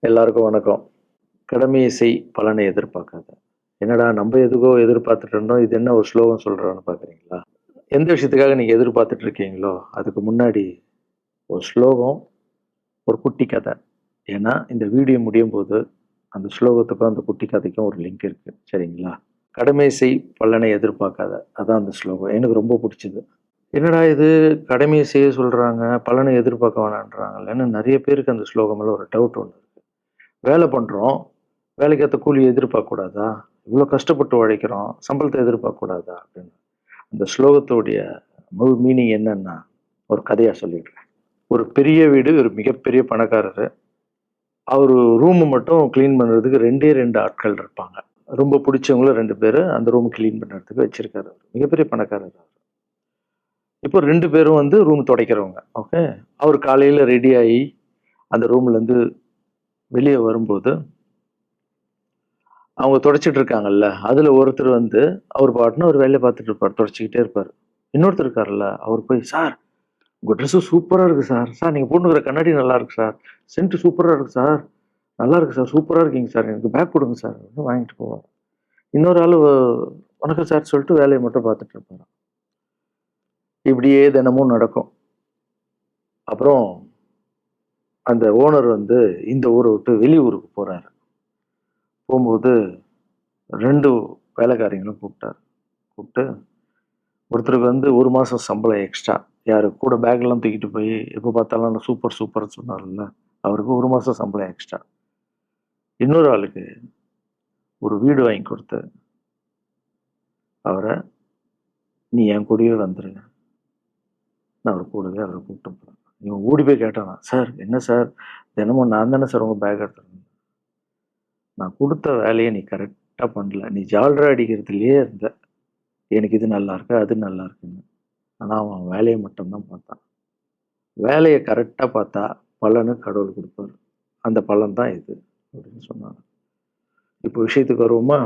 எல்லாருக்கும் வணக்கம். கடமையை செய் பலனை எதிர்பார்க்காத. என்னடா நம்ம எதுக்கோ எதிர்பார்த்துட்டு இருந்தோம். இது என்ன ஒரு ஸ்லோகம் சொல்றான்னு பார்க்குறீங்களா? எந்த விஷயத்துக்காக நீங்க எதிர்பார்த்துட்டு இருக்கீங்களோ, அதுக்கு முன்னாடி ஒரு ஸ்லோகம், ஒரு குட்டி கதை. ஏன்னா, இந்த வீடியோ முடியும்போது அந்த ஸ்லோகத்துக்கும், அந்த குட்டி கதைக்கும் ஒரு லிங்க் இருக்கு. சரிங்களா? கடமை செய் பலனை எதிர்பார்க்காத. அதான் அந்த ஸ்லோகம். எனக்கு ரொம்ப புடிச்சது. என்னடா இது கடமையை செய்ய சொல்றாங்க, பலனை எதிர்பார்க்க வேணான்றாங்கல்லன்னு நெறைய பேருக்கு அந்த ஸ்லோகம் மேல ஒரு டவுட் ஒண்ணு இருக்கு. வேலை பண்றோம். வேலைக்கு ஏத்த கூலிய எதிர்பார்க்கக்கூடாதா? இவ்ளோ கஷ்டப்பட்டு உழைக்கிறோம். சம்பளத்த எதிர்பார்க்கக்கூடாதா? அப்படின்னு. அந்த ஸ்லோகத்தோடைய முழு மீனிங் என்னன்னா, ஒரு கதையா சொல்லிடுறேன். ஒரு பெரிய வீடு, ஒரு மிகப்பெரிய பணக்காரரு. அவரு ரூம் மட்டும் கிளீன் பண்றதுக்கு 2டே 2 ஆட்கள் இருப்பாங்க. ரொம்ப புடிச்சவங்கள 2 பேரு அந்த ரூம் கிளீன் பண்றதுக்கு வச்சிருக்காரு அவரு. மிகப்பெரிய பணக்காரர் அவரு. இப்போ 2 பேரும் வந்து ரூம் துடைக்கிறவங்க. ஓகே. அவரு காலையில ரெடி ஆயி அந்த ரூம்லேருந்து வெளிய வரும்போது அவங்க துடைச்சிட்டு இருக்காங்கல்ல, அதுல ஒருத்தர் வந்து அவர் பாட்டுன்னு ஒரு வேலைய பார்த்துட்டு இருப்பாரு. துடைச்சுக்கிட்டே இருப்பாரு. இன்னொருத்தர் இருக்காருல்ல, அவரு போய், "சார், உங்க ட்ரெஸ் சூப்பரா இருக்கு சார். சார் நீங்க போட்டுருக்கிற கண்ணாடி நல்லா இருக்கு சார். சென்ட் சூப்பரா இருக்கு சார். நல்லா இருக்கு சார். சூப்பரா இருக்கீங்க சார். எனக்கு பேக் குடுங்க சார்." அப்படின்னு வாங்கிட்டு போவாரு. இன்னொரு ஆளு "வணக்கம் சார்" சொல்லிட்டு வேலைய மட்டும் பார்த்துட்டு இருப்பாராம். இப்படியே தினமும் நடக்கும். அப்புறம் அந்த ஓனர் வந்து இந்த ஊர விட்டு வெளி ஊருக்கு போறாரு. போம்போது 2 வேலைக்காரிங்களும் கூப்பிட்டாரு. கூப்பிட்டு ஒருத்தருக்கு வந்து 1 மாசம் சம்பளம் எக்ஸ்ட்ரா. யாரு கூட பேக்லாம் தூக்கிட்டு போய் எப்ப பார்த்தாலும் நான் சூப்பர் சூப்பர்ன்னு சொன்னார்ல, அவருக்கு 1 மாசம் சம்பளம் எக்ஸ்ட்ரா. இன்னொரு ஆளுக்கு ஒரு வீடு வாங்கி கொடுத்து, அவர "நீ என் கூடவே வந்துரு." நான் அவர் கூடவே அவர கூப்பிட்டு போறேன். இவன் ஓடி போய் கேட்டானாம், "சார் என்ன சார்? தினமும் நான் தானே சார் உங்க பேக் எடுத்துட்டு வந்தேன். நான் குடுத்த வேலைய நீ கரெக்ட்டா பண்ணல. நீ ஜால்ரா அடிக்கிறதுலயே இருந்த. எனக்கு இது நல்லா இருக்கு, அது நல்லா இருக்குன்னு." ஆனா அவன் வேலைய மட்டும் தான் பார்த்தான். வேலைய கரெக்ட்டா பார்த்தா பலன கடவுள் குடுப்பாரு. அந்த பலன் தான் இது அப்படின்னு சொன்னாங்க. இப்போ விஷயத்துக்கு வருவோமா?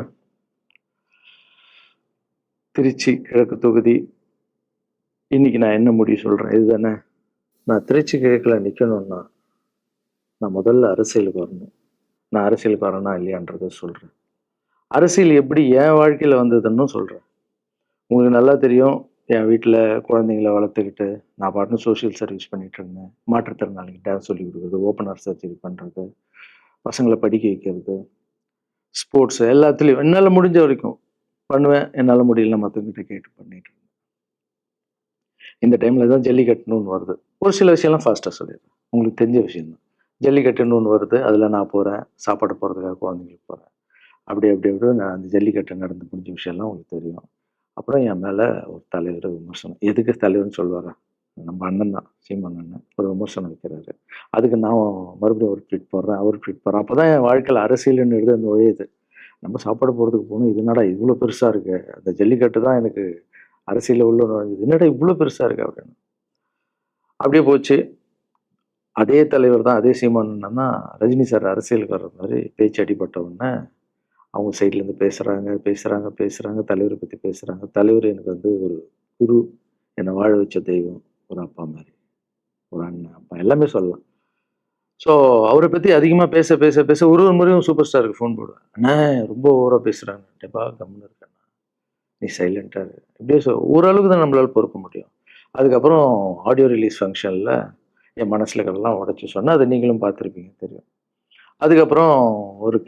திருச்சி கிழக்கு தொகுதி. இன்னைக்கு நான் என்ன முடிவு சொல்றேன் இதுதானே. நான் திருச்சி கிழக்குல நிக்கணும்னா, நான் முதல்ல அரசியலுக்கு வரணும். நான் அரசியலுக்கு வரேனா இல்லையான்றத சொல்றேன். அரசியல் எப்படி என் வாழ்க்கையில வந்ததுன்னு சொல்றேன். உங்களுக்கு நல்லா தெரியும். என் வீட்ல குழந்தைங்கள வளர்த்துக்கிட்டு, நான் பாட்டுன்னு சோசியல் சர்வீஸ் பண்ணிட்டு இருந்தேன். மாற்றுத்திறனாளிக்கு டான்ஸ் சொல்லிக் குடுக்குறது, ஓப்பன் ஹார்ட் சர்ஜரி பண்றது, பசங்கள படிக்க வைக்கிறது, ஸ்போர்ட்ஸ் எல்லாத்துலயும் என்னால முடிஞ்ச வரைக்கும் பண்ணுவேன். என்னால முடியலன்னா மத்தவங்ககிட்ட கேட்டு பண்ணிட்டு இருந்தேன். இந்த டைம்ல தான் ஜல்லிக்கட்டுன்னு ஒண்ணு வருது. ஒரு சில விஷயம்லாம் ஃபாஸ்ட்டா சொல்லிடுறேன். உங்களுக்கு தெரிஞ்ச விஷயம் தான். ஜல்லிக்கட்டுன்னு ஒண்ணு வருது. அதுல நான் போறேன். சாப்பாடு போடுறதுக்காக குழந்தைங்களுக்கு போறேன். அப்படி நான் அந்த ஜல்லிக்கட்டு நடந்து முடிஞ்ச விஷயம்லாம் உங்களுக்கு தெரியும். அப்புறம் என் மேல ஒரு தலைவர் விமர்சனம். எதுக்கு தலைவர்ன்னு சொல்லுவாரா? நம்ம அண்ணன் தான். சீமான் அண்ணன். ஒரு விமர்சனம் வைக்கிறாரு. அதுக்கு நான் மறுபடியும் ஒரு ட்வீட் போடுறேன். அவரு ட்வீட் போடுறார். அப்பதான் என் வாழ்க்கையில அரசியல்ன்றது நுழையுது. நம்ம சாப்பாடு போடுறதுக்கு போனோம். இது என்னடா இவ்ளோ பெருசா இருக்கு. அந்த ஜல்லிக்கட்டு தான் எனக்கு அரசியல்ல உள்ள நுழைஞ்சது. என்னடா இவ்ளோ பெருசா இருக்கு அப்படின்னு. அப்படியே போச்சு. அதே தலைவர் தான், அதே சீமான் அண்ணன் தான் ரஜினி சார் அரசியலுக்கு வர்ற மாரி பேச்சு அடிபட்ட உடனே, அவங்க சைட்ல இருந்து பேசுறாங்க. தலைவர பத்தி பேசுறாங்க. தலைவர் எனக்கு வந்து ஒரு குரு. என்ன வாழ வச்ச தெய்வம். ஒரு அப்பா மாரி. ஒரு அண்ணன், அப்பா எல்லாமே சொல்லலாம். ஸோ அவர பத்தி அதிகமா பேச ஒரு ஒரு முறையும் சூப்பர் ஸ்டாருக்கு ஃபோன் போடுவேன். "அண்ணே ரொம்ப ஓவரா பேசுறாங்க." "எப்பா கம்முனு இருக்க அண்ணா. நீ சைலன்ட்டா இரு." இப்படியே ஓரளவுக்கு தான் நம்மளால பொறுக்க முடியும். அதுக்கப்புறம் ஆடியோ ரிலீஸ் ஃபங்ஷன்ல என் மனசுல இருக்கிறதெல்லாம் உடைச்சு சொன்னேன். அத நீங்களும் பார்த்துருப்பீங்க தெரியும். அதுக்கப்புறம் ஒரு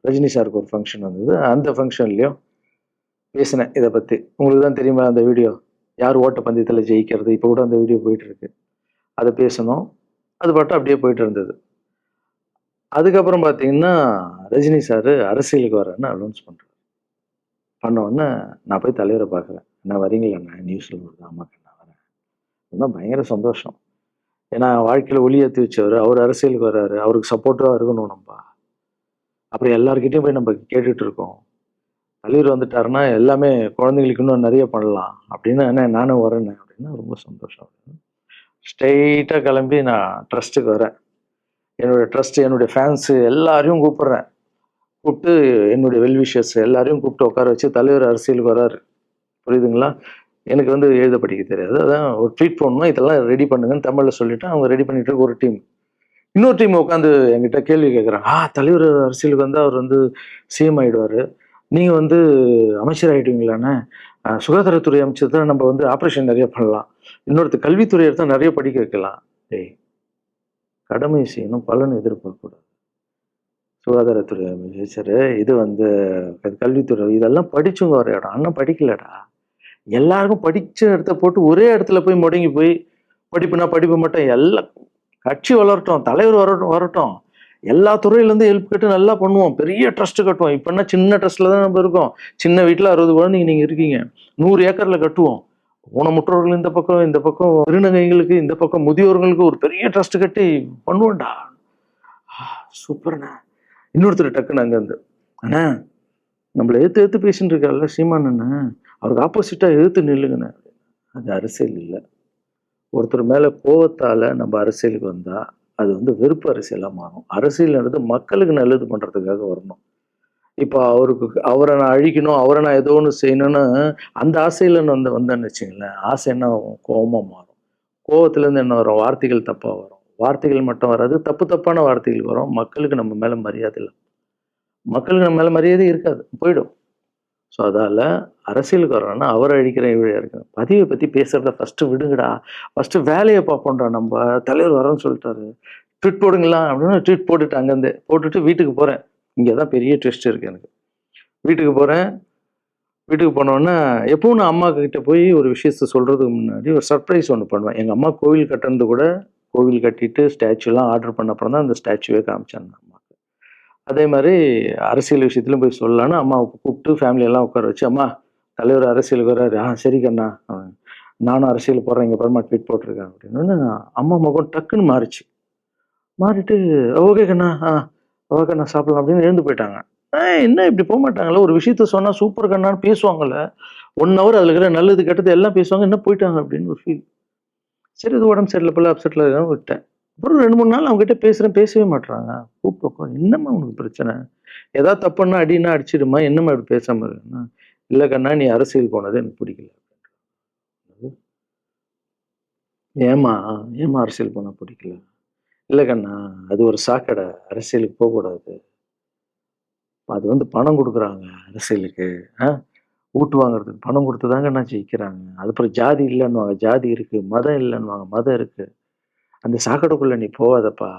ரஜினி சாருக்கு ஒரு ஃபங்ஷன் வந்தது. அந்த ஃபங்ஷன்லயும் பேசினேன் இத பத்தி. உங்களுக்கு தான் தெரியுமா அந்த வீடியோ? யார் ஓட்டப்பந்தயத்துல ஜெயிக்கிறது? இப்ப கூட அந்த வீடியோ போயிட்டு இருக்கு. அத பேசணும். அது பாட்டு அப்படியே போயிட்டு இருந்தது. அதுக்கப்புறம் பார்த்தீங்கன்னா, ரஜினி சாரு அரசியலுக்கு வரேன்னு அனௌன்ஸ் பண்றாரு. பண்ண உடனே நான் போய் தலைவர பார்க்குறேன். "அண்ணா வரீங்களாண்ணா? நியூஸ்ல வருது." "ஆமாங்க நான் வரேன்." அப்படின்னா பயங்கர சந்தோஷம். ஏன்னா வாழ்க்கையில ஒளி ஏத்தி வச்சவரு. அவரு அரசியலுக்கு வர்றாரு. அவருக்கு சப்போர்ட்டிவா இருக்கணும் நம்ப. அப்புறம் எல்லார்கிட்டயும் போய் நம்ம கேட்டுட்டு இருக்கோம். தலைவர் வந்துட்டாருன்னா எல்லாமே குழந்தைங்களுக்கு இன்னும் நெறைய பண்ணலாம். அப்படின்னு "அண்ணே நானும் வரேண்ணே." அப்படின்னா ரொம்ப சந்தோஷம். ஸ்ட்ரெயிட்டா கிளம்பி நான் ட்ரஸ்ட்டுக்கு வரேன். என்னுடைய ட்ரஸ்ட், என்னுடைய ஃபேன்ஸ் எல்லாரையும் கூப்பிடுறேன். கூப்பிட்டு என்னுடைய வெல் விஷர்ஸ் எல்லாரையும் கூப்பிட்டு உட்கார வச்சு தலைவர் அரசியலுக்கு வராரு. புரியுதுங்களா? எனக்கு வந்து எழுத படிக்க தெரியாது. அதான் ஒரு ட்வீட் போடணும். இதெல்லாம் ரெடி பண்ணுங்கன்னு தமிழ்ல சொல்லிட்டு அவங்க ரெடி பண்ணிட்டு இருக்க ஒரு டீம். இன்னொரு டீம் உட்காந்து என்கிட்ட கேள்வி கேட்குறாங்க. தலைவர் அரசியலுக்கு வந்தா அவர் வந்து சிஎம் ஆயிடுவாரு. நீங்க வந்து அமைச்சர் ஆயிடுவீங்களாண்ணே? சுகாதாரத்துறை அமைச்சர் தான் நம்ம வந்து ஆப்ரேஷன் நெறைய பண்ணலாம். இன்னொருத்தர் கல்வித்துறை எடுத்தா நெறைய படிக்க வைக்கலாம். டேய்! கடமை செய்யணும், பலன் எதிர்பார்க்கக்கூடாது. சுகாதாரத்துறை அமைச்சரு, இது வந்து கல்வித்துறை இதெல்லாம் படிச்சவங்க வர இடம். அண்ணன் படிக்கலடா. எல்லாருக்கும் படிச்ச இடத்த போட்டு ஒரே இடத்துல போய் முடங்கி போய் படிப்புனா படிப்பு மட்டும் எல்லாம் கட்சி வளரட்டும், தலைவர் வரட்டும் வரட்டும். எல்லா துறையிலேருந்து ஹெல்ப் கேட்டு நல்லா பண்ணுவோம். பெரிய ட்ரஸ்ட் கட்டுவோம். இப்பன்னா சின்ன ட்ரஸ்ட்ல தான் நம்ம இருக்கோம். சின்ன வீட்ல 60 குழந்தைங்க நீங்க இருக்கீங்க. 100 ஏக்கர்ல கட்டுவோம். ஊனமுற்றோர்கள் இந்த பக்கம் திருநங்கைகளுக்கு, இந்த பக்கம் முதியோர்களுக்கு ஒரு பெரிய ட்ரஸ்ட் கட்டி பண்ணுவோம்டா. சூப்பர்ண்ணா. இன்னொருத்தர் டக்குன்னு அங்கேருந்து, அண்ணா நம்மள எதிர்த்து பேசிட்டு இருக்காருல்ல சீமான் அண்ணன், அவருக்கு ஆப்போசிட்டா எதிர்த்து நில்லுங்கண்ணே. அது அரசியல் இல்ல. ஒருத்தர் மேல கோவத்தால நம்ம அரசியலுக்கு வந்தா அது வந்து வெறுப்பு அரசியலா மாறும். அரசியல்ன்றது மக்களுக்கு நல்லது பண்றதுக்காக வரணும். இப்போ அவரை நான் அழிக்கணும், அவரை நான் ஏதோ ஒன்று செய்யணும்னு அந்த ஆசையில வந்தேன்னு வச்சுங்களேன், ஆசை என்ன ஆகும்? கோவமா மாறும். கோவத்துல இருந்து என்ன வரும்? வார்த்தைகள் தப்பா வரும். வார்த்தைகள் மட்டும் வராது, தப்பான வார்த்தைகள் வரும். மக்களுக்கு நம்ம மேல மரியாதை இல்லை. மக்களுக்கு நம்ம மேல மரியாதை இருக்காது, போயிடும். ஸோ அதால அரசியலுக்கு வர்றோம்னா அவரை அழிக்கிற இவழியா இருக்கு. பதிவை பத்தி பேசுறத ஃபர்ஸ்ட் விடுங்கடா. ஃபர்ஸ்ட் வேலையை பார்ப்போம்டா. நம்ம தலைவர் வரோன்னு சொல்லிட்டாரு, ட்வீட் போடுங்களா அப்படின்னு ட்வீட் போட்டுட்டு அங்கேருந்து போட்டுட்டு வீட்டுக்கு போறேன். இங்கதான் பெரிய ட்விஸ்ட் இருக்கு எனக்கு. வீட்டுக்கு போறேன். வீட்டுக்கு போனோன்னா எப்பவும் நான் அம்மா கிட்ட போய் ஒரு விஷயத்த சொல்றதுக்கு முன்னாடி ஒரு சர்ப்ரைஸ் ஒன்று பண்ணுவேன். எங்க அம்மா கோவில் கட்டுறது கூட, கோவில் கட்டிட்டு ஸ்டாச்சுலாம் ஆர்டர் பண்ண அப்புறம் தான் அந்த ஸ்டாச்சுவே காமிச்சாங்க அம்மாவுக்கு. அதே மாதிரி அரசியல் விஷயத்துலையும் போய் சொல்லலான்னு அம்மாவை கூப்பிட்டு ஃபேமிலியெல்லாம் உட்கார வச்சு, அம்மா தலைவர் அரசியலுக்கு வர்றாரு. சரி கண்ணா, நானும் அரசியல் போடுறேன், இங்கே பரமா ட்வீட் போட்டிருக்கேன் அப்படின்னு அம்மா முகம் டக்குன்னு மாறிச்சு. மாறிட்டு ஓகே கண்ணா, ஓகே கண்ணா சாப்பிடலாம் அப்படின்னு எழுந்து போயிட்டாங்க. என்ன இப்படி போக மாட்டாங்கல்ல? ஒரு விஷயத்த சொன்னா சூப்பர் கண்ணான்னு பேசுவாங்கல்ல. 1 ஹவர் அதுல இருக்கிற நல்லது கெட்டது எல்லாம் பேசுவாங்க. என்ன போயிட்டாங்க அப்படின்னு ஒரு ஃபீல். சரி இது உடம்பு சரியில்ல போல, அப்செட்ல இருக்கான்னு விட்டேன். அப்புறம் 2, 3 நாள் அவங்க கிட்ட பேசுறேன், பேசவே மாட்றாங்க. கூப்பிட்டு உட்காந்து, என்னம்மா உனக்கு பிரச்சனை? ஏதாவது தப்புன்னா அடின்னா அடிச்சிடுமா, என்னம்மா இப்படி பேசாம இருக்கன்னா? இல்ல கண்ணா நீ அரசியல் போனது எனக்கு பிடிக்கல. ஏம்மா ஏம்மா அரசியல் போனா பிடிக்கல? இல்ல கண்ணா அது ஒரு சாக்கடை, அரசியலுக்கு போகக்கூடாது. அது வந்து பணம் குடுக்குறாங்க அரசியலுக்கு. ஆ ஓட்டு வாங்குறதுக்கு பணம் குடுத்து தாங்க அண்ணா ஜெயிக்கிறாங்க. அதுக்கப்புறம் ஜாதி இல்லன்னுவாங்க, ஜாதி இருக்கு. மதம் இல்லன்னுவாங்க, மதம் இருக்கு. அந்த சாக்கடைக்குள்ள நீ போவாதப்பா.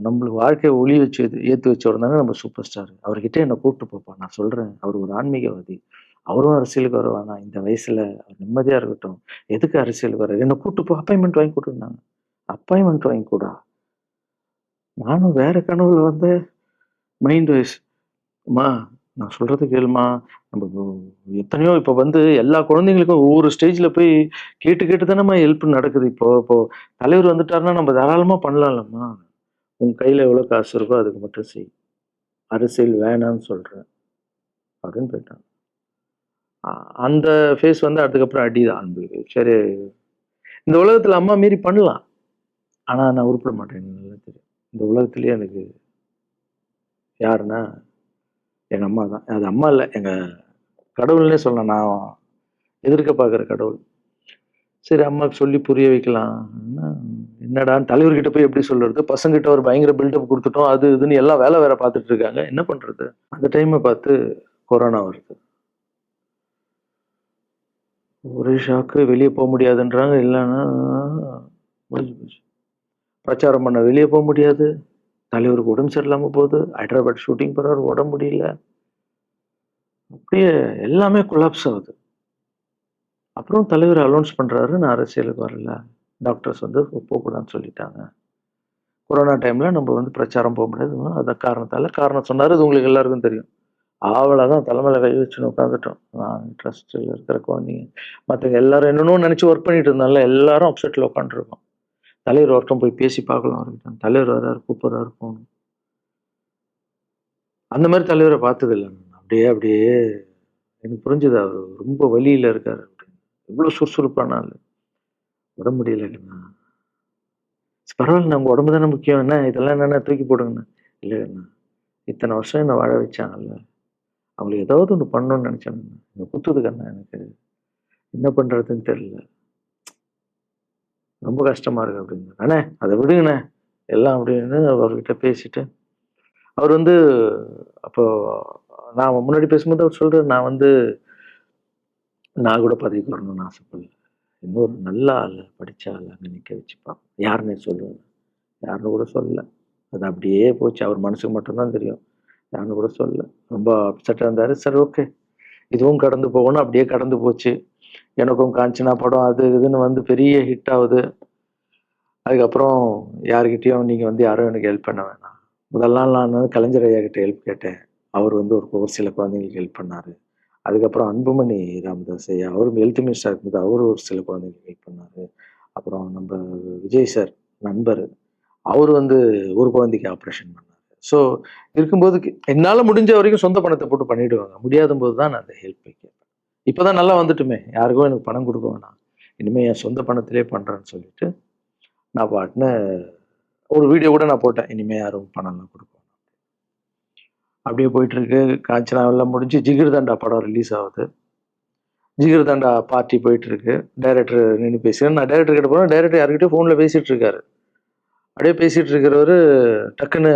நம்மளுக்கு வாழ்க்கைய ஒளி வச்சு ஏத்தி வச்சவர் தாங்க நம்ம சூப்பர் ஸ்டார். அவர்கிட்ட என்ன கூப்பிட்டு போப்பா. நான் சொல்றேன். அவர் ஒரு ஆன்மீகவாதி. அவரும் அரசியலுக்கு வர வேணாம். இந்த வயசுல அவர் நிம்மதியா இருக்கட்டும். எதுக்கு அரசியலுக்கு வர்றாரு? என்ன கூட்டு போ. அப்பாயின்மென்ட் வாங்கி குடுன்னாங்க. அப்பாயின்மென்ட் வாங்கி குடா. நானும் வேற கனவுல வந்து மைண்ட் வாய்ஸ். அம்மா நான் சொல்றது கேளும்மா. நம்ம எத்தனையோ இப்ப வந்து எல்லா குழந்தைங்களுக்கும் ஒவ்வொரு ஸ்டேஜ்ல போய் கேட்டு கேட்டு தானேம்மா ஹெல்ப் நடக்குது. இப்போ தலைவர் வந்துட்டாருன்னா நம்ம தாராளமா பண்ணலாம்லம்மா. உன் கையில எவ்வளவு காசு இருக்கோ அதுக்கு மட்டும் செய். அரசியல் வேணான்னு சொல்றேன் அப்படின்னு போயிட்டான். அந்த ஃபேஸ் வந்து அதுக்கப்புறம் அடிதான் நம்மளுக்கு. சரி இந்த உலகத்துல அம்மா மீறி பண்ணலாம். ஆனா நான் உருப்பட மாட்டேன். எனக்கு நல்லா தெரியும். இந்த உலகத்திலேயே எனக்கு யாருன்னா எங்க அம்மா தான். அது அம்மா இல்ல. எங்க கடவுள்னே சொல்லலாம். நான் எதிர்க்க பார்க்குற கடவுள். சரி அம்மாவுக்கு சொல்லி புரிய வைக்கலாம். என்னடான்னு தலைவர்கிட்ட போய் எப்படி சொல்றது? பசங்கிட்ட ஒரு பயங்கர பில்டப் குடுத்துட்டோம். அது இதுன்னு எல்லாம் வேலை வேற பார்த்துட்டு இருக்காங்க. என்ன பண்றது? அந்த டைம பார்த்து கொரோனா வருது. ஒரே ஷாக்கு. வெளிய போ முடியாதுன்றாங்க. இல்லன்னா முடிஞ்சு போச்சு. பிரச்சாரம் பண்ண வெளிய போ முடியாது. தலைவருக்கு உடம்பு சரியில்லாம போகுது. ஹைதராபாத் ஷூட்டிங் போறாரு. உடம்பு முடியல. அப்படியே எல்லாமே கொலாப்ஸ் ஆகுது. அப்புறம் தலைவர் அலௌன்ஸ் பண்றாரு. நான் அரசியலுக்கு வரல. டாக்டர்ஸ் வந்து போக்கூடாதுன்னு சொல்லிட்டாங்க. கொரோனா டைம்ல நம்ம வந்து பிரச்சாரம் போக முடியாது. அந்த காரணத்தால காரணம் சொன்னாரு. அது உங்களுக்கு எல்லாருக்கும் தெரியும். அவ்வளோதான் தலைமையில கை வச்சுன்னு உட்காந்துட்டோம். ட்ரஸ்ட்ல இருக்கிற குழந்தைங்க. மத்தவங்க எல்லாரும் என்னென்னமோ நினைச்சு ஒர்க் பண்ணிட்டு இருந்தால எல்லாரும் அப்செட்ல உட்காந்துருக்கோம். தலைவர் ஒருத்தன் போய் பேசி பார்க்கலாம் அவர்கிட்ட. தலைவர் வர்றாரு, கூப்பிடுறாரு போகணும். அந்த மாதிரி தலைவரை பார்த்தது இல்லை நான். அப்படியே எனக்கு புரிஞ்சது அவரு ரொம்ப வலியில இருக்காரு அப்படின்னு. எவ்வளவு சுறுசுறுப்பான ஆளு. உடம்பு முடியலங்கண்ணா. பரவாயில்ல உங்க உடம்பு தானே முக்கியம். என்ன இதெல்லாம் என்னென்ன தூக்கி போடுங்கண்ணா. இல்லைண்ணா இத்தனை வருஷம் என்ன வாழ வச்சாங்கல்ல. அவங்களுக்கு ஏதாவது ஒண்ணு பண்ணணும்னு நினைச்சேன். இங்க குத்துது கண்ணா எனக்கு. என்ன பண்றதுன்னு தெரியல. ரொம்ப கஷ்டமா இருக்கு அப்படின்னு. அண்ணே அதை விடுங்கண்ணே. எல்லாம் அப்படின்னு அவர்கிட்ட பேசிட்டு அவர் வந்து அப்போ நான் முன்னாடி பேசும்போது அவர் சொல்றாரு, நான் கூட பதவிக்கு வரணும்னு ஆசைப்படல. இன்னொரு நல்ல ஆளு, படிச்ச ஆள அங்க நிக்க வச்சு பார்ப்போம். யாருன்னே சொல்லுவேன். யாருன்னு கூட சொல்லல. அது அப்படியே போச்சு. அவர் மனசுக்கு மட்டும் தான் தெரியும். யாருன்னு கூட சொல்லல. ரொம்ப அப்செட்டா இருந்தாரு. சரி ஓகே. இதுவும் கடந்து போகணும். அப்படியே கடந்து போச்சு. எனக்கும் காஞ்சனா படம் அது இதுன்னு வந்து பெரிய ஹிட் ஆகுது. அதுக்கப்புறம் யார்கிட்டயும் நீங்க வந்து யாரும் எனக்கு ஹெல்ப் பண்ண வேணாம். முதல் நாள் நான் வந்து கலைஞர் ஐயா கிட்ட ஹெல்ப் கேட்டேன். அவர் வந்து ஒரு சில குழந்தைங்களுக்கு ஹெல்ப் பண்ணாரு. அதுக்கப்புறம் அன்புமணி ராமதாஸ் ஐயா, அவரும் ஹெல்த் மினிஸ்டரா இருக்கும்போது அவரு ஒரு சில குழந்தைங்களுக்கு ஹெல்ப் பண்ணாரு. அப்புறம் நம்ம விஜய் சார் நண்பர், அவரு வந்து ஒரு குழந்தைக்கு ஆப்ரேஷன் பண்ணாரு. ஸோ இருக்கும்போது என்னால முடிஞ்ச வரைக்கும் சொந்த பணத்த போட்டு பண்ணிடுவேங்க. முடியாதம்போது தான் நான் அந்த ஹெல்ப் கேட்பேன். இப்பதான் நல்லா வந்துட்டுமே! யாருக்கும் எனக்கு பணம் குடுக்க வேணாம். இனிமே என் சொந்த பணத்திலேயே பண்றேன்னு சொல்லிட்டு, நான் பாட்டுன்னு ஒரு வீடியோ கூட நான் போட்டேன். இனிமே யாரும் பணம்லாம் குடுக்க வேணாம். அப்படியே போயிட்டுருக்கு. காஞ்சனா எல்லாம் முடிஞ்சு ஜிகிர் தண்டா படம் ரிலீஸ் ஆகுது. ஜிகிர் தண்டா பார்ட்டி போயிட்டுருக்கு. டைரக்டர் நின்னு பேசுறேன். நான் டைரக்டர் கிட்ட போனேன். டைரக்டர் யார்கிட்டயோ ஃபோன்ல பேசிட்டு இருக்காரு. அப்படியே பேசிட்டு இருக்கிறவரு டக்குன்னு,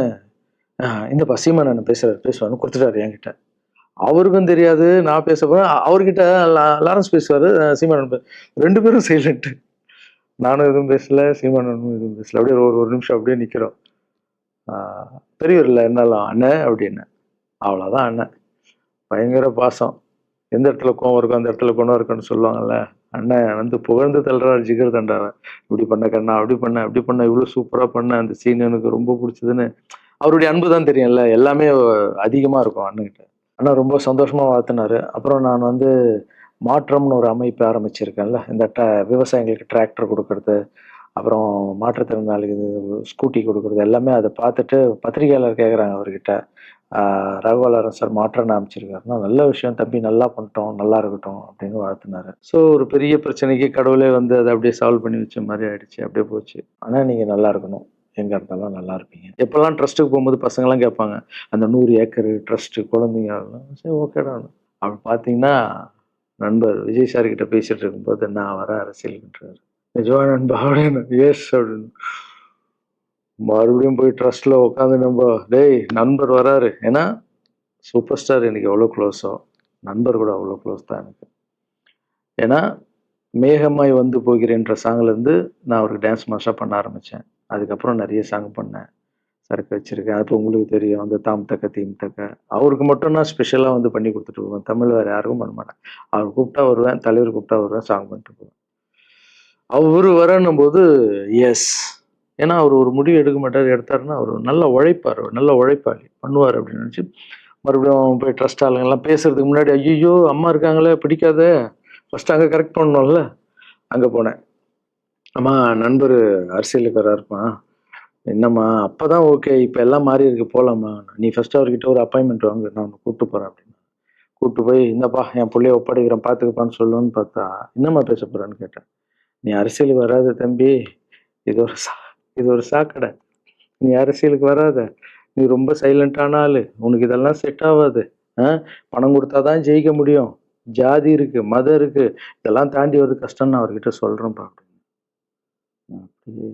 இந்தப்பா சீமான் அண்ணன் பேசுவாருன்னு குடுத்துட்டாரு என்கிட்ட. அவருக்கும் தெரியாது நான் பேச போறேன். அவர்கிட்ட லாரன்ஸ் பேசுவாரு. சீமான் அண்ணன் 2 பேரும் சைலன்ட். நானும் எதுவும் பேசல. சீமான் அண்ணனும் எதுவும் பேசல. அப்படியே ஒரு நிமிஷம் அப்படியே நிக்கிறோம். ஆ பெரியவர்ல என்னாலும் அண்ணன் அப்படின்னேன். அவ்வளோதான் அண்ணன். பயங்கர பாசம். எந்த இடத்துல கோவம் இருக்கோ அந்த இடத்துல குணம் இருக்குன்னு சொல்லுவாங்கல்ல. அண்ணன் வந்து புகழ்ந்து தள்ளுறாரு ஜிகர் தண்டாவ. இப்படி பண்ண கண்ணா, அப்படி பண்ண, அப்படி பண்ண, இவ்வளவு சூப்பரா பண்ண, அந்த சீன் எனக்கு ரொம்ப பிடிச்சதுன்னு. அவருடைய அன்பு தான் தெரியும்ல. எல்லாமே அதிகமா இருக்கும் அண்ணன்கிட்ட. அண்ணா ரொம்ப சந்தோஷமா வாழ்த்துனாரு. அப்புறம் நான் வந்து மாற்றம்னு ஒரு அமைப்பு ஆரம்பிச்சிருக்கேன்ல. இந்த விவசாயிகளுக்கு டிராக்டர் குடுக்கறது, அப்புறம் மாற்றுத்திறனாளிகளுக்கு ஸ்கூட்டி குடுக்கறது எல்லாமே அத பார்த்துட்டு பத்திரிகையாளர் கேட்குறாங்க அவர்கிட்ட. ரகுவலரன் சார் மாற்றம்னு அமைச்சிருக்காருன்னா, நல்ல விஷயம் தம்பி நல்லா பண்ணிட்டோம், நல்லா இருக்கட்டும் அப்படின்னு வாழ்த்துனாரு. ஸோ ஒரு பெரிய பிரச்சனைக்கு கடவுளே வந்து அத அப்படியே சால்வ் பண்ணி வச்ச மாரி ஆயிடுச்சு. அப்படியே போச்சு. ஆனா நீங்க நல்லா இருக்கணும். எங்க இருந்தாலும் நல்லா இருப்பீங்க. எப்பலாம் ட்ரஸ்ட்டுக்கு போகும்போது பசங்கலாம் கேட்பாங்க. அந்த 100 ஏக்கர் ட்ரஸ்ட் குழந்தைங்க சரி ஓகேடா. அப்படி பார்த்தீங்கன்னா, நண்பர் விஜய் சார் கிட்ட பேசிட்டு இருக்கும்போது, நான் வரேன் அரசியலுக்குன்றாரு. நிஜமா நண்பா அப்படின்னு. எஸ் அப்படின்னு. மறுபடியும் போய் ட்ரஸ்ட்ல உட்காந்து டேய் நண்பர் வராரு. ஏன்னா சூப்பர் ஸ்டார் எனக்கு எவ்வளோ க்ளோஸோ, நண்பர் கூட அவ்வளோ க்ளோஸ் தான் எனக்கு. ஏன்னா மேகமாய் வந்து போகிறேன்ற சாங்லேருந்து நான் அவருக்கு டான்ஸ் மாஸ்டரா பண்ண ஆரம்பிச்சேன். அதுக்கப்புறம் நிறைய சாங் பண்ணேன். சரக்கு வச்சிருக்கேன். அது உங்களுக்கு தெரியும். அந்த தாம் தக்க தீம் தக்க. அவருக்கு மட்டும் நான் ஸ்பெஷலா வந்து பண்ணி குடுத்துட்டு போவேன். தமிழ்ல வேற யாருக்கும் பண்ண மாட்டேன். அவர் கூப்பிட்டா வருவேன். தலைவர் கூப்பிட்டா வருவேன். சாங் பண்ணிட்டு போவேன். அவரு வரன்னும்போது எஸ். ஏன்னா அவரு ஒரு முடிவு எடுக்க மாட்டாரு. எடுத்தாருன்னா அவரு நல்லா உழைப்பாரு. நல்ல உழைப்பாளி. பண்ணுவாரு அப்படின்னு நினைச்சு, மறுபடியும் போய் ட்ரஸ்ட் ஆளுங்கலாம் பேசுறதுக்கு முன்னாடி, ஐய்யய்யோ! அம்மா இருக்காங்களே பிடிக்காதே! ஃபர்ஸ்ட் அங்க கரெக்ட் பண்ணணும்ல. அங்க போனேன். அம்மா நண்பரு அரசியலுக்கு வராரும்மா. என்னம்மா அப்பதான் ஓகே. இப்ப எல்லாம் மாறி இருக்கு போலாமா? நீ ஃபர்ஸ்ட் அவர்கிட்ட ஒரு அப்பாயின்ட்மென்ட் வாங்கு. நான் உன்ன கூட்டு போறேன் அப்படின்னு. கூட்டு போய் இந்தாப்பா என் புள்ளைய ஒப்படைக்கிறேன் பார்த்துக்கப்பான்னு சொல்லுன்னு பார்த்தா, என்னம்மா பேச போறேன்னு கேட்டேன். நீ அரசியலுக்கு வராத தம்பி. இது ஒரு சா இது ஒரு சாக்கடை. நீ அரசியலுக்கு வராத. நீ ரொம்ப சைலண்டான ஆளு. உனக்கு இதெல்லாம் செட் ஆவாது. ஆ பணம் குடுத்தா தான் ஜெயிக்க முடியும். ஜாதி இருக்கு, மதம் இருக்கு. இதெல்லாம் தாண்டி வர்றது கஷ்டம்னு நான் அவர்கிட்ட சொல்றேன்ப்பா அப்படின்னு. அப்படியே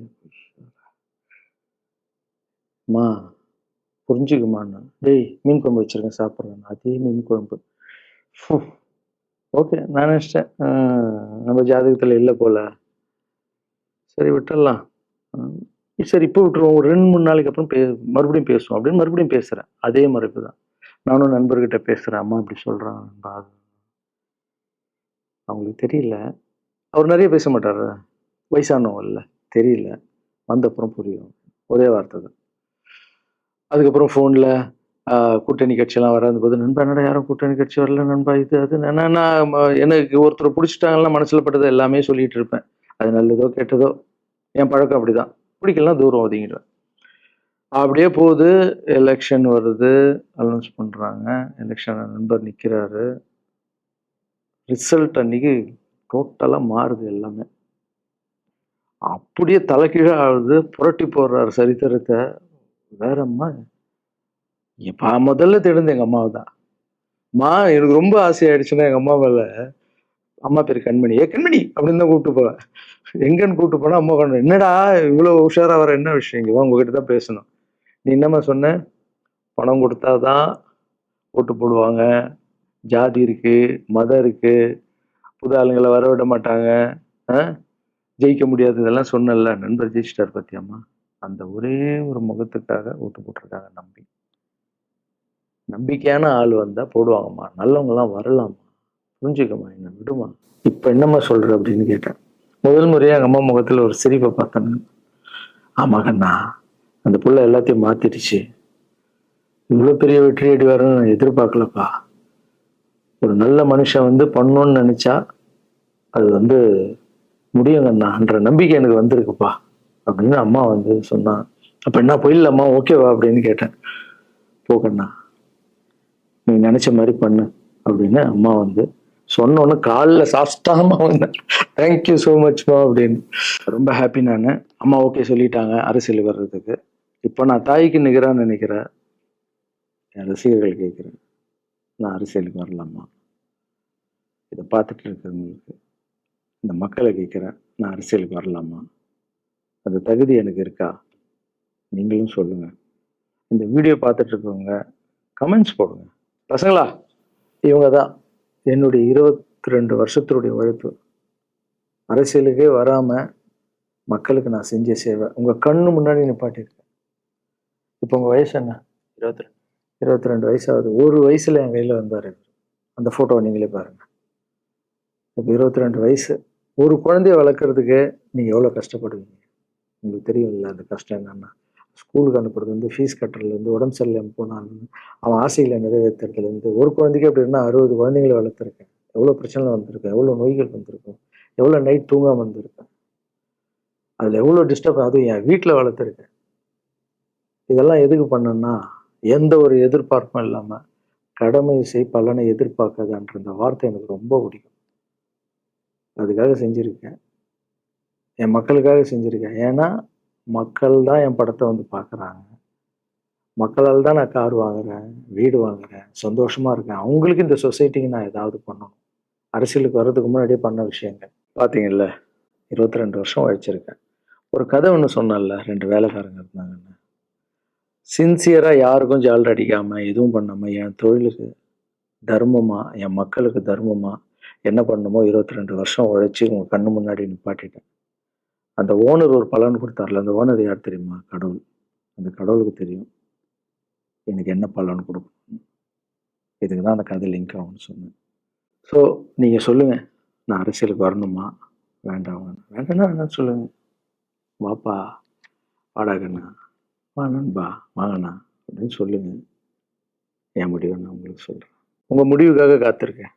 அம்மா புரிஞ்சுக்கம்மான்னா. டேய் மீன் குழம்பு வச்சிருக்கேன் சாப்பிடுறேன். அதே மீன் குழம்பு. ஃபு! ஓகே. நான் நினைச்சிட்டேன். நம்ம ஜாதகத்துல இல்ல போல. சரி விட்டுறலாம். ம். சரி இப்ப விட்டுருவோம். ஒரு 2, 3 நாளைக்கு அப்புறம் மறுபடியும் பேசுவோம் அப்படின்னு மறுபடியும் பேசுறேன். அதே மறுப்பு தான். நானும் நண்பர்கிட்ட பேசுறேன். அம்மா இப்படி சொல்றாங்க நண்பா. அவங்களுக்கு தெரியல. அவர் நெறைய பேச மாட்டாரு. வயசானவங்கல்ல. தெரியல. வந்த அப்புறம் புரியும். ஒரே வார்த்தை தான். அதுக்கப்புறம் ஃபோன்ல அ கூட்டணி கட்சிலாம் வரம்போது, "நண்பா என்னடா யாரும் கூட்டணி கட்சி வரல நண்பா இது அது" நான் எனக்கு ஒருத்தர புடிச்சுட்டாங்கன்னா மனசுல பட்டது எல்லாமே சொல்லிட்டு இருப்பேன். அது நல்லதோ, கெட்டதோ என் பழக்கம் அப்படிதான். பிடிக்கலன்னா தூரம் ஒதுங்கிடுவேன். அப்படியே போகுது. எலக்ஷன் வருது. அனௌன்ஸ் பண்றாங்க. எலக்ஷன்ல நண்பர் நிக்கிறாரு. ரிசல்ட் அன்னைக்கு டோட்டலா மாறுது எல்லாமே. அப்படியே தலைகீழா ஆவுது. புரட்டி போடுறாரு சரித்திரத்த. வேறம்மா முதல்ல தேடுனது எங்க அம்மாவ தான். எனக்கு ரொம்ப ஆசை ஆயிடுச்சுன்னா எங்க அம்மா மேல, அம்மா பேர் கண்மணி. கண்மணி அப்படின்னு தான் கூப்பிட்டு போவேன். எங்கன்னு கூப்பிட்டு போனா அம்மா கொண்டு என்னடா இவ்வளவு உஷாரா வர, என்ன விஷயம், இங்க வா உங்ககிட்ட தான் பேசணும். நீ என்னம்மா சொன்ன? பணம் கொடுத்தாதான் ஓட்டு போடுவாங்க, ஜாதி இருக்கு, மதம் இருக்கு, புது ஆளுங்களை வர விட மாட்டாங்க, ஜெயிக்க முடியாது, இதெல்லாம் சொன்னல. நண்பர் ஜெயிச்சிட்டார் பத்தியாம்மா. அந்த ஒரே ஒரு முகத்துக்காக ஓட்டு போட்டிருக்காங்க. நம்பிக்கையான ஆள் வந்தா போடுவாங்கம்மா, நல்லவங்க எல்லாம் வரலாமா, புரிஞ்சுக்கம்மா, என்ன விடுமா. இப்ப என்னம்மா சொல்ற அப்படின்னு கேட்டேன். முதல் முறையா எங்க அம்மா முகத்துல ஒரு சிரிப்பை பார்த்தேன். ஆமா கண்ணா, அந்த புள்ள எல்லாத்தையும் மாத்திடுச்சு, இவ்வளவு பெரிய வெற்றி அடி வரணும்னு நான் எதிர்பார்க்கலப்பா. ஒரு நல்ல மனுஷன் வந்து பண்ணணும்னு நினைச்சா அது வந்து முடியும் கண்ணான்ற நம்பிக்கை எனக்கு வந்திருக்குப்பா அப்படின்னு அம்மா வந்து சொன்னான். அப்ப என்ன போயிடலாமா, ஓகேவா அப்படின்னு கேட்டேன். போகண்ணா, நீ நினைச்ச மாதிரி பண்ணு அப்படின்னு அம்மா வந்து சொன்னோன்னு காலில் சாப்பிட்டாமா வந்தேன். தேங்க்யூ ஸோ மச்மா அப்படின்னு. ரொம்ப ஹாப்பி நான். அம்மா ஓகே சொல்லிட்டாங்க அரசியல் வர்றதுக்கு. இப்போ நான் தாய்க்கு நிகரான்னு நினைக்கிறேன். என் ரசிகர்கள் கேட்குறேன், நான் அரசியலுக்கு வரலாமா? இதை பார்த்துட்டு இருக்கிறவங்களுக்கு, இந்த மக்களை கேட்குறேன், நான் அரசியலுக்கு வரலாமா? அந்த தகுதி எனக்கு இருக்கா? நீங்களும் சொல்லுங்க. இந்த வீடியோ பார்த்துட்டு இருக்கவங்க கமெண்ட்ஸ் போடுங்க. பசங்களா, இவங்க தான் என்னுடைய 22 வருஷத்தினுடைய உழைப்பு. அரசியலுக்கே வராம மக்களுக்கு நான் செஞ்ச சேவை உங்க கண்ணு முன்னாடி நிப்பாட்டியிருக்கேன். இப்போ உங்க வயசு என்ன? 22 வயசாகுது. ஒரு வயசுல என் கையில வந்தாரு. அந்த போட்டோவை நீங்களே பாருங்க. இப்போ 22 வயசு. ஒரு குழந்தைய வளர்க்கறதுக்கு நீங்க எவ்வளவு கஷ்டப்படுவீங்க உங்களுக்கு தெரியும்ல. அந்த கஷ்டம் என்னன்னா, ஸ்கூலுக்கு அனுப்புறது வந்து, ஃபீஸ் கட்டுறதுல இருந்து, உடம்பு சரியில்லாம போனாலும் அவன் ஆசைகளை நிறைவேற்றுறதுல இருந்து, ஒரு குழந்தைக்கு அப்படின்னா 60 குழந்தைங்களை வளர்த்துருக்கேன். எவ்வளவு பிரச்சனை வந்திருக்கேன், எவ்வளவு நோய்கள் வந்திருக்கும், எவ்வளவு நைட் தூங்காம வந்திருக்கேன், அதுல எவ்வளவு டிஸ்டர்ப், அதுவும் என் வீட்டுல வளர்த்துருக்கேன். இதெல்லாம் எதுக்கு பண்ணேன்னா, எந்த ஒரு எதிர்பார்ப்பும் இல்லாம கடமை செய் பலனை எதிர்பார்க்காதன்ற இந்த வார்த்தை எனக்கு ரொம்ப பிடிக்கும். அதுக்காக செஞ்சிருக்கேன், என் மக்களுக்காக செஞ்சிருக்கேன். ஏன்னா மக்கள் தான் என் படத்தை வந்து பார்க்குறாங்க. மக்களால் தான் நான் கார் வாங்குறேன், வீடு வாங்குறேன், சந்தோஷமா இருக்கேன். அவங்களுக்கு இந்த சொசைட்டிக்கு நான் ஏதாவது பண்ணணும். அரசியலுக்கு வர்றதுக்கு முன்னாடியே பண்ண விஷயங்கள் பார்த்தீங்கல்ல. 22 வருஷம் உழைச்சிருக்கேன். ஒரு கதை ஒன்று சொன்னேன்ல, 2 வேலைக்காரங்க இருந்தாங்கன்னு. சின்சியரா யாருக்கும் ஜாலர் அடிக்காம எதுவும் பண்ணாம என் தொழிலுக்கு தர்மமா, என் மக்களுக்கு தர்மமா என்ன பண்ணணுமோ 22 வருஷம் உழைச்சி உங்க கண்ணு முன்னாடி நிப்பாட்டிட்டேன். அந்த ஓனர் ஒரு பலன் கொடுத்தார்ல, அந்த ஓனர் யார் தெரியுமா? கடவுள். அந்த கடவுளுக்கு தெரியும் எனக்கு என்ன பலன் கொடுக்கும். இதுக்கு தான் அந்த கதை லிங்க் ஆகும்னு சொன்னேன். ஸோ நீங்க சொல்லுங்க, நான் அரசியலுக்கு வரணுமா வேண்டாம்? வேண்டாம்னா வேணாம்னு சொல்லுங்க. வாப்பா, வாடா கண்ணா, வா நண்பா, வாங்கண்ணா அப்படின்னு சொல்லுங்க. என் முடிவை நான் உங்களுக்கு சொல்றேன். உங்க முடிவுக்காக காத்திருக்கேன்.